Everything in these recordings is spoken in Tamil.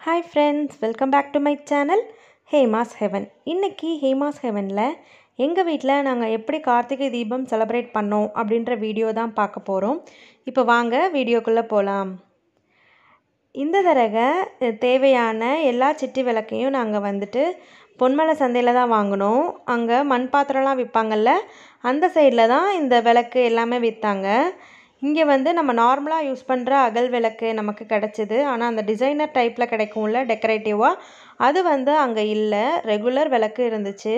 Hi friends, welcome back to my channel Hema's Heaven. இன்னைக்கு Hema's Heavenல எங்கள் வீட்டில் நாங்கள் எப்படி கார்த்திகை தீபம் செலிப்ரேட் பண்ணோம் அப்படின்ற வீடியோ தான் பார்க்க போகிறோம். இப்போ வாங்க வீடியோக்குள்ளே போகலாம். இந்த தடவை தேவையான எல்லா சிட்டி விளக்கையும் நாங்கள் வந்துட்டு பொன்மலை சந்தையில் தான் வாங்கினோம். அங்கே மண் பாத்திரம்லாம் விற்பாங்கள்ல, அந்த சைடில் தான் இந்த விளக்கு எல்லாமே விற்றாங்க. இங்கே வந்து நம்ம நார்மலாக யூஸ் பண்ணுற அகல் விளக்கு நமக்கு கிடச்சிது. ஆனால் அந்த டிசைனர் டைப்பில் கிடைக்கும்ல டெக்கரேட்டிவாக, அது வந்து அங்கே இல்லை. ரெகுலர் விளக்கு இருந்துச்சு.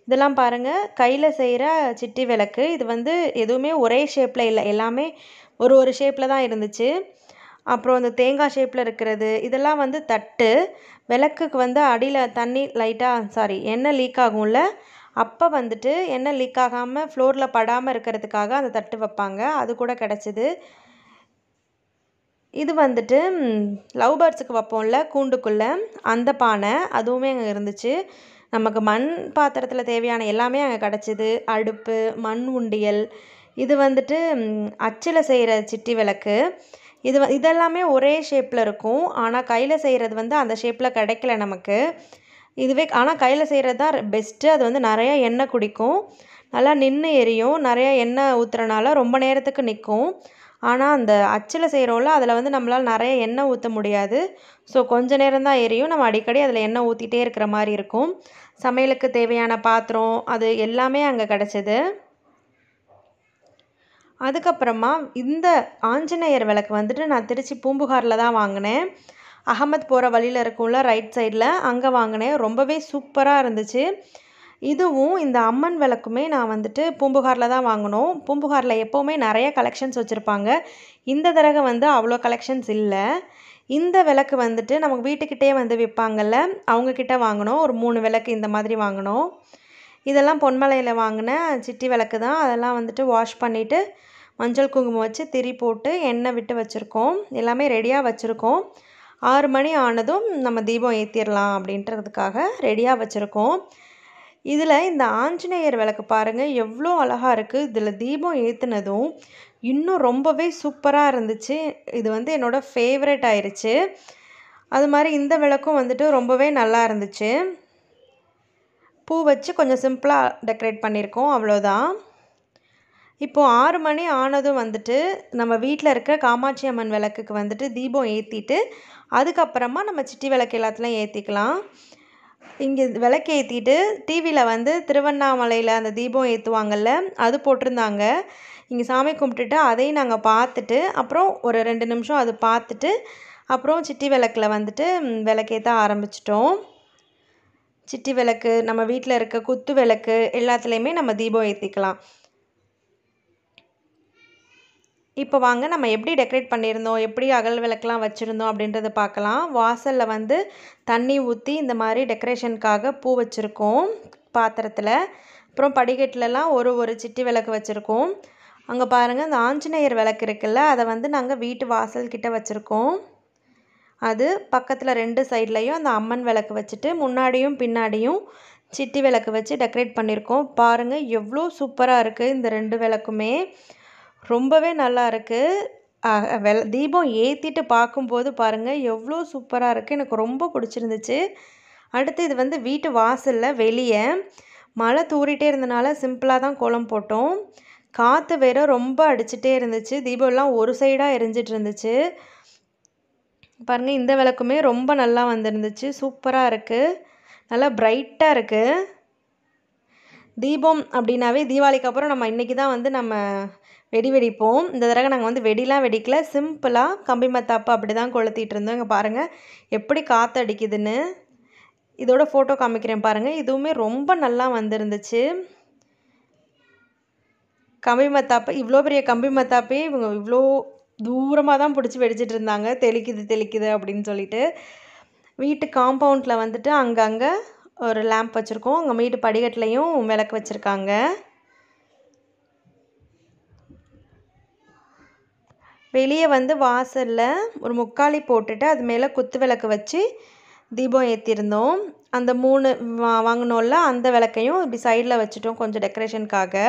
இதெல்லாம் பாருங்கள், கையில் செய்கிற சிட்டி விளக்கு. இது வந்து எதுவுமே ஒரே ஷேப்பில் இல்லை, எல்லாமே ஒரு ஒரு ஷேப்பில் தான் இருந்துச்சு. அப்புறம் இந்த தேங்காய் ஷேப்பில் இருக்கிறது இதெல்லாம் வந்து தட்டு. விளக்குக்கு வந்து அடியில் தண்ணி எண்ணெய் லீக் ஆகும்ல, அப்போ வந்துட்டு எண்ணெய் லீக் ஆகாமல் ஃப்ளோரில் படாமல் இருக்கிறதுக்காக அந்த தட்டு வைப்பாங்க. அது கூட கிடச்சிது. இது வந்துட்டு லவ் பேர்ட்ஸுக்கு வைப்போம்ல கூண்டுக்குள்ளே, அந்த பானை அதுவுமே அங்கே இருந்துச்சு. நமக்கு மண் பாத்திரத்தில் தேவையான எல்லாமே அங்கே கிடச்சிது. அடுப்பு, மண் உண்டியல், இது வந்துட்டு அச்சில் செய்கிற சிட்டி விளக்கு. இதெல்லாமே ஒரே ஷேப்பில் இருக்கும். ஆனால் கையில் செய்கிறது வந்து அந்த ஷேப்பில் கிடைக்கல நமக்கு. இதுவே ஆனால் கையில் செய்கிறது தான் பெஸ்ட்டு. அது வந்து நிறையா எண்ணெய் குடிக்கும், நல்லா நின்று எரியும். நிறையா எண்ணெய் ஊற்றுறனால ரொம்ப நேரத்துக்கு நிற்கும். ஆனால் அந்த அச்சில் செய்கிறோம்ல, அதில் வந்து நம்மளால் நிறைய எண்ணெய் ஊற்ற முடியாது. ஸோ கொஞ்சம் நேரம் தான் எரியும். நம்ம அடிக்கடி அதில் எண்ணெய் ஊற்றிட்டே இருக்கிற மாதிரி இருக்கும். சமையலுக்கு தேவையான பாத்திரம் அது எல்லாமே அங்கே கிடச்சிது. அதுக்கப்புறமா இந்த ஆஞ்சநேயர் விளக்கு வந்துட்டு நான் திருச்சி பூம்புகாரில் தான் வாங்கினேன். அகமத் போகிற வழியில் இருக்கும்ல, ரைட் சைடில், அங்கே வாங்கினேன். ரொம்பவே சூப்பராக இருந்துச்சு. இதுவும் இந்த அம்மன் விளக்குமே நான் வந்துட்டு பூம்புகாரில் தான் வாங்கினோம். பூம்புகாரில் எப்போவுமே நிறைய கலெக்ஷன்ஸ் வச்சுருப்பாங்க. இந்த தடவை வந்து அவ்வளோ கலெக்ஷன்ஸ் இல்லை. இந்த விளக்கு வந்துட்டு நமக்கு வீட்டுக்கிட்டே வந்து விற்பாங்கள்ல, அவங்கக்கிட்ட வாங்கினோம். ஒரு 3 விளக்கு இந்த மாதிரி வாங்கினோம். இதெல்லாம் பொன்மலையில் வாங்கின சிட்டி விளக்கு தான். அதெல்லாம் வந்துட்டு வாஷ் பண்ணிவிட்டு மஞ்சள் குங்குமம் வச்சு திரி போட்டு எண்ணெய் விட்டு வச்சுருக்கோம். எல்லாமே ரெடியாக வச்சுருக்கோம். 6 மணி ஆனதும் நம்ம தீபம் ஏற்றிடலாம் அப்படின்றதுக்காக ரெடியாக வச்சுருக்கோம். இதில் இந்த ஆஞ்சநேயர் விளக்கு பாருங்கள் எவ்வளோ அழகாக இருக்குது. இதில் தீபம் ஏற்றுனதும் இன்னும் ரொம்பவே சூப்பராக இருந்துச்சு. இது வந்து என்னோடய ஃபேவரட் ஆயிடுச்சு. அது மாதிரி இந்த விளக்கும் வந்துட்டு ரொம்பவே நல்லா இருந்துச்சு. பூ வச்சு கொஞ்சம் சிம்பிளாக டெக்கரேட் பண்ணியிருக்கோம், அவ்வளோதான். இப்போது 6 மணி ஆனதும் வந்துட்டு நம்ம வீட்டில் இருக்கிற காமாட்சி அம்மன் விளக்குக்கு வந்துட்டு தீபம் ஏற்றிட்டு அதுக்கப்புறமா நம்ம சிட்டி விளக்கு எல்லாத்துலையும் ஏற்றிக்கலாம். இங்கே விளக்கு ஏற்றிட்டு டிவியில் வந்து திருவண்ணாமலையில் அந்த தீபம் ஏற்றுவாங்கள்ல, அது போட்டிருந்தாங்க. இங்கே சாமி கும்பிட்டுட்டு அதையும் நாங்கள் பார்த்துட்டு, அப்புறம் ஒரு 2 நிமிஷம் அது பார்த்துட்டு, அப்புறம் சிட்டி விளக்கில் வந்துட்டு விளக்கேற்ற ஆரம்பிச்சிட்டோம். சிட்டி விளக்கு, நம்ம வீட்டில் இருக்க குத்து விளக்கு எல்லாத்துலேயுமே நம்ம தீபம் ஏற்றிக்கலாம். இப்போ வாங்க நம்ம எப்படி டெக்கரேட் பண்ணியிருந்தோம், எப்படி அகல் விளக்கெலாம் வச்சுருந்தோம் அப்படின்றத பார்க்கலாம். வாசலில் வந்து தண்ணி ஊற்றி இந்த மாதிரி டெக்கரேஷனுக்காக பூ வச்சுருக்கோம் பாத்திரத்தில். அப்புறம் படிக்கட்டுலலாம் ஒரு சிட்டி விளக்கு வச்சுருக்கோம். அங்கே பாருங்கள், இந்த ஆஞ்சநேயர் விளக்கு இருக்குல்ல, அதை வந்து நாங்கள் வீட்டு வாசல்கிட்ட வச்சுருக்கோம். அது பக்கத்தில் 2 சைட்லேயும் அந்த அம்மன் விளக்கு வச்சுட்டு முன்னாடியும் பின்னாடியும் சிட்டி விளக்கு வச்சு டெக்கரேட் பண்ணியிருக்கோம். பாருங்கள் எவ்வளோ சூப்பராக இருக்குது. இந்த 2 விளக்குமே ரொம்பவே நல்லா இருக்குது. தீபம் ஏற்றிட்டு பார்க்கும்போது பாருங்கள் எவ்வளோ சூப்பராக இருக்குது. எனக்கு ரொம்ப பிடிச்சிருந்துச்சு. அடுத்து இது வந்து வீட்டு வாசலில் வெளியே மழை தூறிட்டே இருந்தனால சிம்பிளாக தான் கோலம் போட்டோம். காற்று வேற ரொம்ப அடிச்சுட்டே இருந்துச்சு. தீபம்லாம் ஒரு சைடாக எரிஞ்சிட்டு இருந்துச்சு. பாருங்கள், இந்த விளக்குமே ரொம்ப நல்லா வந்துருந்துச்சு. சூப்பராக இருக்குது, நல்லா பிரைட்டாக இருக்குது. தீபம் அப்படின்னாவே தீபாவளிக்கு அப்புறம் நம்ம இன்றைக்கி தான் வந்து நம்ம வெடி வெடிப்போம். இந்த தடவை நாங்கள் வந்து வெடிலாம் வெடிக்கல, சிம்பிளாக கம்பி மத்தாப்பு அப்படி தான் கொளுத்திட்டு இருந்தோம். இங்கே பாருங்கள் எப்படி காற்று அடிக்குதுன்னு. இதோட ஃபோட்டோ காமிக்கிறேன் பாருங்கள். இதுவுமே ரொம்ப நல்லா வந்துருந்துச்சு. கம்பி மத்தாப்பு, இவ்வளோ பெரிய கம்பி மத்தாப்பே இவங்க இவ்வளோ தூரமாக தான் பிடிச்சி வெடிச்சிட்டு இருந்தாங்க, தெளிக்குது அப்படின்னு சொல்லிட்டு. வீட்டு காம்பவுண்டில் வந்துட்டு அங்கங்கே ஒரு லேம்ப் வச்சுருக்கோம். அங்கே வீட்டு படிக்கட்டுலையும் விளக்கு வச்சுருக்காங்க. வெளியே வந்து வாசலில் ஒரு முக்காலி போட்டுட்டு அது மேலே குத்து விளக்கு வச்சு தீபம் ஏற்றிருந்தோம். அந்த 3 வாங்கினோம்ல, அந்த விளக்கையும் இப்படி சைடில் வச்சுட்டோம் கொஞ்சம் டெக்கரேஷனுக்காக.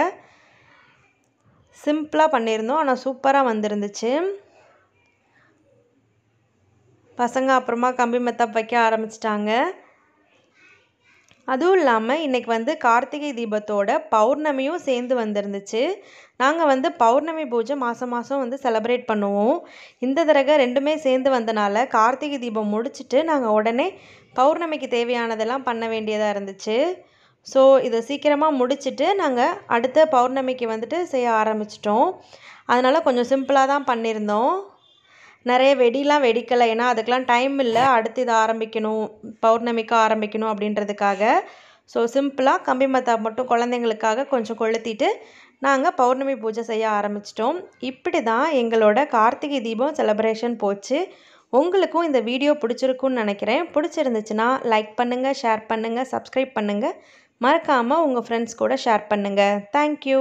சிம்பிளாக பண்ணியிருந்தோம், ஆனால் சூப்பராக வந்துருந்துச்சு. பசங்க அப்புறமா கம்பி மத்தாப்பு வைக்க ஆரம்பிச்சிட்டாங்க. அதுவும் இல்லாமல் இன்றைக்கி வந்து கார்த்திகை தீபத்தோட பௌர்ணமியும் சேர்ந்து வந்திருந்துச்சு. நாங்கள் வந்து பௌர்ணமி பூஜை மாதம் மாதம் வந்து செலிப்ரேட் பண்ணுவோம். இந்த தடவை ரெண்டுமே சேர்ந்து வந்தனால கார்த்திகை தீபம் முடிச்சுட்டு நாங்கள் உடனே பௌர்ணமிக்கு தேவையானதெல்லாம் பண்ண வேண்டியதாக இருந்துச்சு. ஸோ இதை சீக்கிரமாக முடிச்சுட்டு நாங்கள் அடுத்த பௌர்ணமிக்கு வந்துட்டு செய்ய ஆரம்பிச்சிட்டோம். அதனால் கொஞ்சம் சிம்பிளாக தான் பண்ணியிருந்தோம். நிறைய வெடிலாம் வெடிக்கலை, ஏன்னா அதுக்கெலாம் டைம் இல்லை, அடுத்து இதை ஆரம்பிக்கணும், பௌர்ணமிக்கு ஆரம்பிக்கணும் அப்படின்றதுக்காக. ஸோ சிம்பிளாக கம்பி மத்தாப்பு மட்டும் குழந்தைங்களுக்காக கொஞ்சம் கொளுத்திட்டு நாங்கள் பௌர்ணமி பூஜை செய்ய ஆரம்பிச்சிட்டோம். இப்படி தான் எங்களோட கார்த்திகை தீபம் செலிப்ரேஷன் போச்சு. உங்களுக்கும் இந்த வீடியோ பிடிச்சிருக்குன்னு நினைக்கிறேன். பிடிச்சிருந்துச்சுன்னா லைக் பண்ணுங்கள், ஷேர் பண்ணுங்கள், சப்ஸ்கிரைப் பண்ணுங்கள். மறக்காமல் உங்கள் ஃப்ரெண்ட்ஸ் கூட ஷேர் பண்ணுங்கள். தேங்க்யூ.